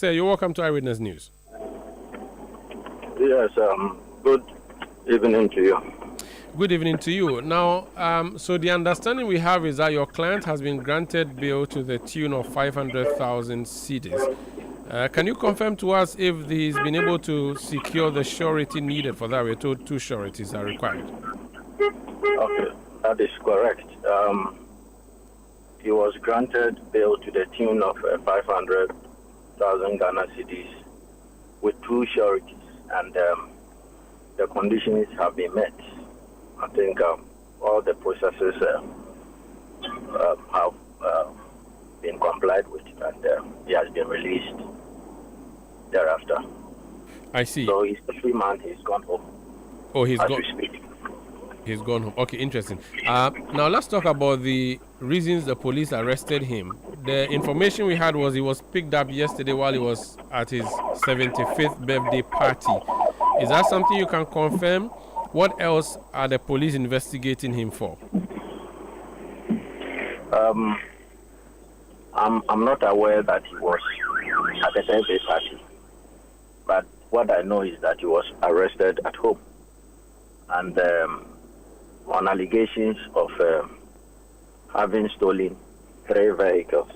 Sir, you're welcome to Eyewitness News. Yes, good evening to you. Good evening to you. Now, so the understanding we have is that your client has been granted bail to the tune of 500,000 cedis. Can you confirm to us if he's been able to secure the surety needed for that? We're told 2 sureties are required. Okay, that is correct. He was granted bail to the tune of 500,000 Ghana cedis with 2 sureties, and the conditions have been met. I think all the processes have been complied with, and he has been released thereafter. I see. So he's a free man. He's gone home. Oh, he's as gone. we speak. He's gone home. Okay, interesting. Now let's talk about the reasons the police arrested him. The information we had was he was picked up yesterday while he was at his 75th birthday party. Is that something you can confirm? What else are the police investigating him for? I'm not aware that he was at the birthday party, but what I know is that he was arrested at home, and on allegations of having stolen 3 vehicles,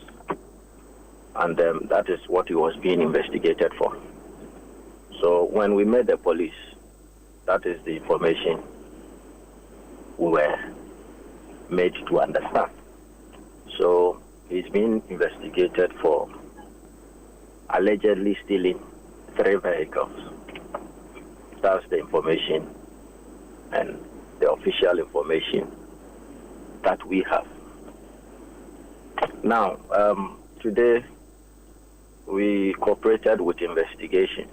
and that is what he was being investigated for. So when we met the police, that is the information we were made to understand. So he's being investigated for allegedly stealing 3 vehicles. That's the information and the official information that we have. Now, today we cooperated with investigation.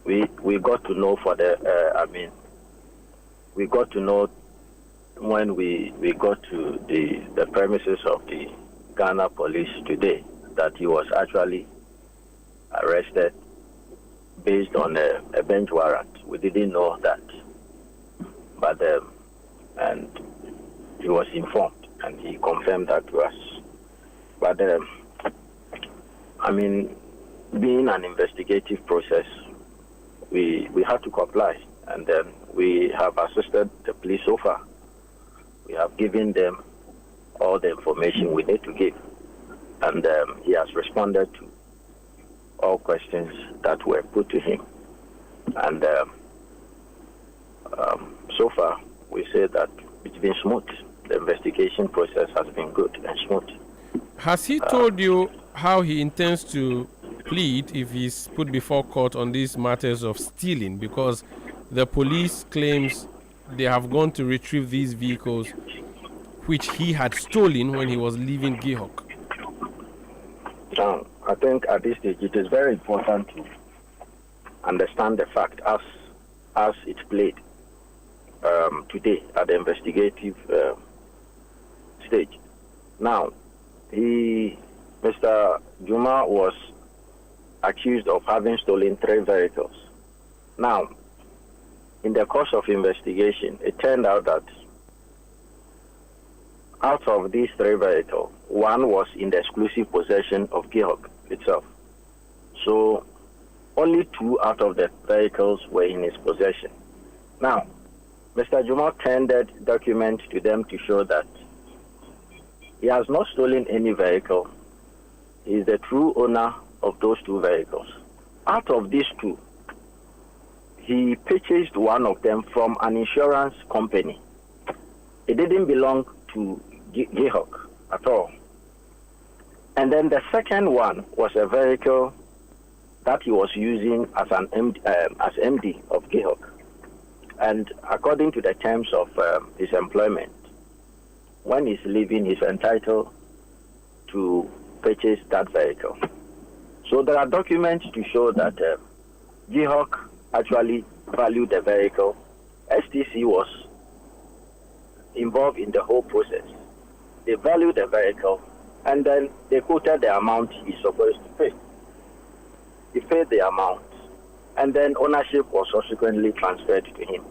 We got to know we got to know when we got to the premises of the Ghana police today that he was actually arrested based on a bench warrant. We didn't know that, but and he was informed and he confirmed that to us. But being an investigative process, we had to comply, and then we have assisted the police so far. We have given them all the information we need to give, and he has responded to all questions that were put to him. And so far, we say that it's been smooth. The investigation process has been good and smooth. Has he told you how he intends to plead if he's put before court on these matters of stealing? Because the police claims they have gone to retrieve these vehicles which he had stolen when he was leaving GIHOC. Now, I think at this stage it is very important to understand the fact as it played today at the investigative stage. Now, Mr. Juma was accused of having stolen 3 vehicles. Now, in the course of investigation, it turned out that out of these 3 vehicles, 1 was in the exclusive possession of GIHOC itself. So only 2 out of the vehicles were in his possession. Now, Mr. Juma tendered documents to them to show that he has not stolen any vehicle. He is the true owner of those 2 vehicles. Out of these 2, he purchased one of them from an insurance company. It didn't belong to GIHOC at all. And then the second one was a vehicle that he was using as MD of GIHOC. And according to the terms of his employment, when he's leaving, he's entitled to purchase that vehicle. So there are documents to show that GIHOC actually valued the vehicle. STC was involved in the whole process. They valued the vehicle, and then they quoted the amount he's supposed to pay. He paid the amount, and then ownership was subsequently transferred to him.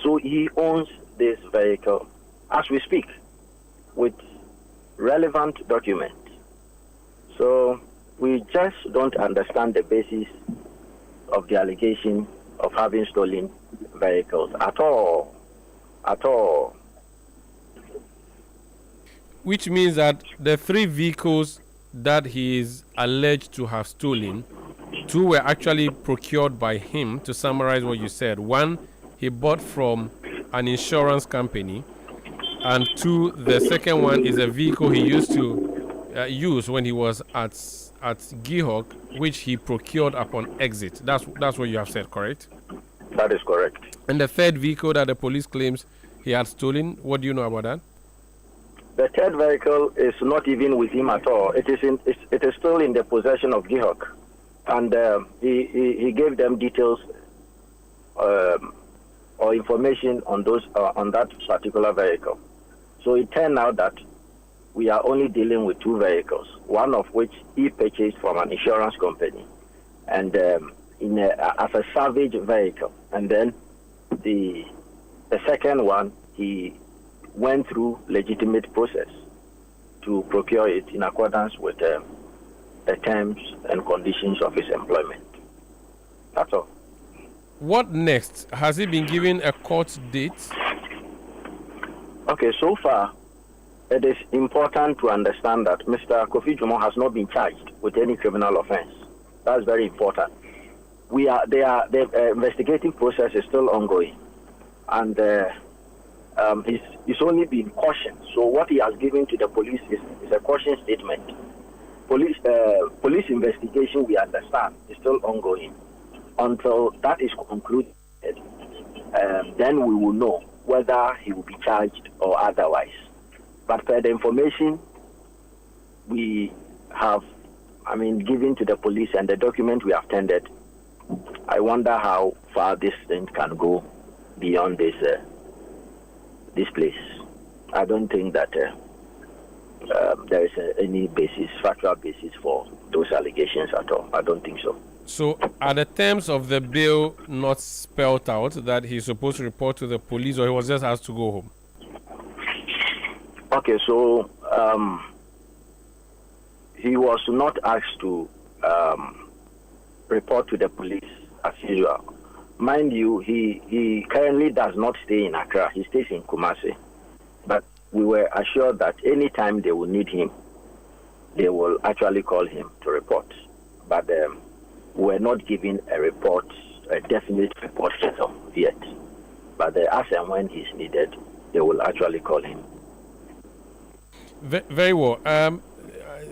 So he owns this vehicle as we speak with relevant documents. So we just don't understand the basis of the allegation of having stolen vehicles at all. At all. Which means that the 3 vehicles that he is alleged to have stolen, 2 were actually procured by him, to summarize what you said. 1 he bought from an insurance company, and 2, the second one is a vehicle he used to use when he was at GIHOC, which he procured upon exit. That's what you have said, correct? That is correct. And the third vehicle that the police claims he had stolen, what do you know about that? The third vehicle is not even with him at all. It is still in the possession of GIHOC, and he gave them details or information on that particular vehicle. So it turned out that we are only dealing with 2 vehicles, one of which he purchased from an insurance company, and as a salvage vehicle. And then the second one, he went through legitimate process to procure it in accordance with the terms and conditions of his employment. That's all. What next? Has he been given a court date? Okay, so far, it is important to understand that Mr. Kofi Jumo has not been charged with any criminal offense. That's very important. The investigating process is still ongoing, and he's only been cautioned. So what he has given to the police is a caution statement. Police investigation, we understand, is still ongoing. Until that is concluded, then we will know whether he will be charged or otherwise. But per the information we have, given to the police and the document we have tendered, I wonder how far this thing can go beyond this place. I don't think that there is any factual basis for those allegations at all. I don't think so. So are the terms of the bill not spelled out that he's supposed to report to the police, or he was just asked to go home? Okay, so he was not asked to report to the police as usual. Mind you, he currently does not stay in Accra. He stays in Kumasi. But we were assured that anytime they will need him, they will actually call him to report. But we were not given a definite report yet. But as and when he's needed, they will actually call him. Very well.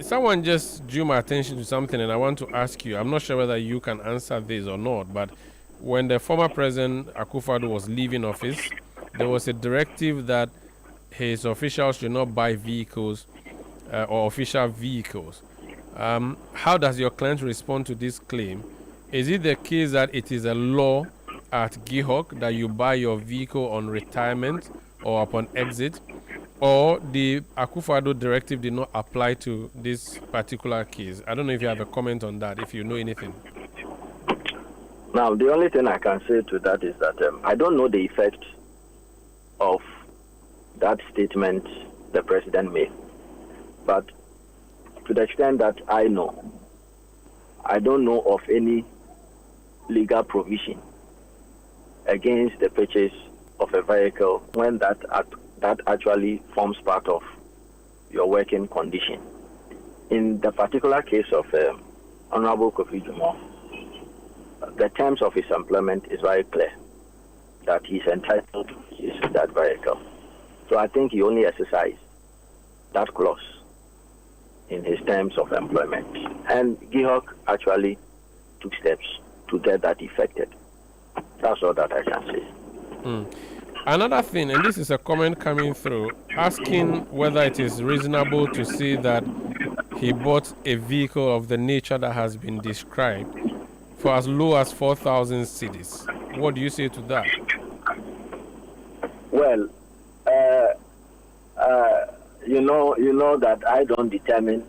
Someone just drew my attention to something, and I want to ask you. I'm not sure whether you can answer this or not, but when the former president Akufo-Addo was leaving office, there was a directive that his officials should not buy vehicles or official vehicles. How does your client respond to this claim? Is it the case that it is a law at GIHOC that you buy your vehicle on retirement or upon exit, or the Akufo-Addo directive did not apply to this particular case? I don't know if you have a comment on that, if you know anything. Now, the only thing I can say to that is that I don't know the effect of that statement the president made. But to the extent that I know, I don't know of any legal provision against the purchase of a vehicle when that actually forms part of your working condition. In the particular case of Honorable Kofi Jumo, the terms of his employment is very clear that he's entitled to use that vehicle. So I think he only exercised that clause in his terms of employment. And GIHOC actually took steps to get that effected. That's all that I can say. Another thing, and this is a comment coming through, asking whether it is reasonable to say that he bought a vehicle of the nature that has been described for as low as 4,000 cedis. What do you say to that? Well, you know that I don't determine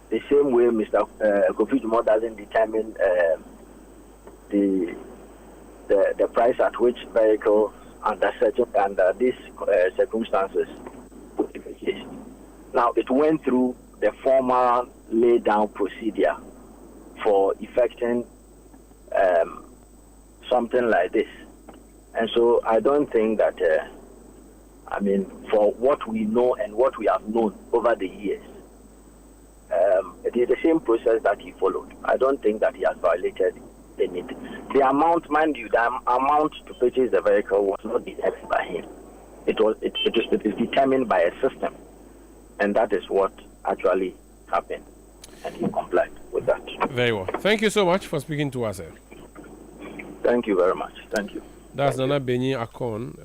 the same way Mr. Kofi Jumo doesn't determine the price at which vehicles under these circumstances would be purchased. Now, it went through the formal lay down procedure for effecting something like this. And so I don't think that, for what we know and what we have known over the years, it is the same process that he followed. I don't think that he has violated anything. The amount, mind you, the amount to purchase the vehicle was not determined by him. It is determined by a system. And that is what actually happened. And he complied with that. Very well. Thank you so much for speaking to us, sir. Thank you very much. Thank you. That's Nana Benyi Akon.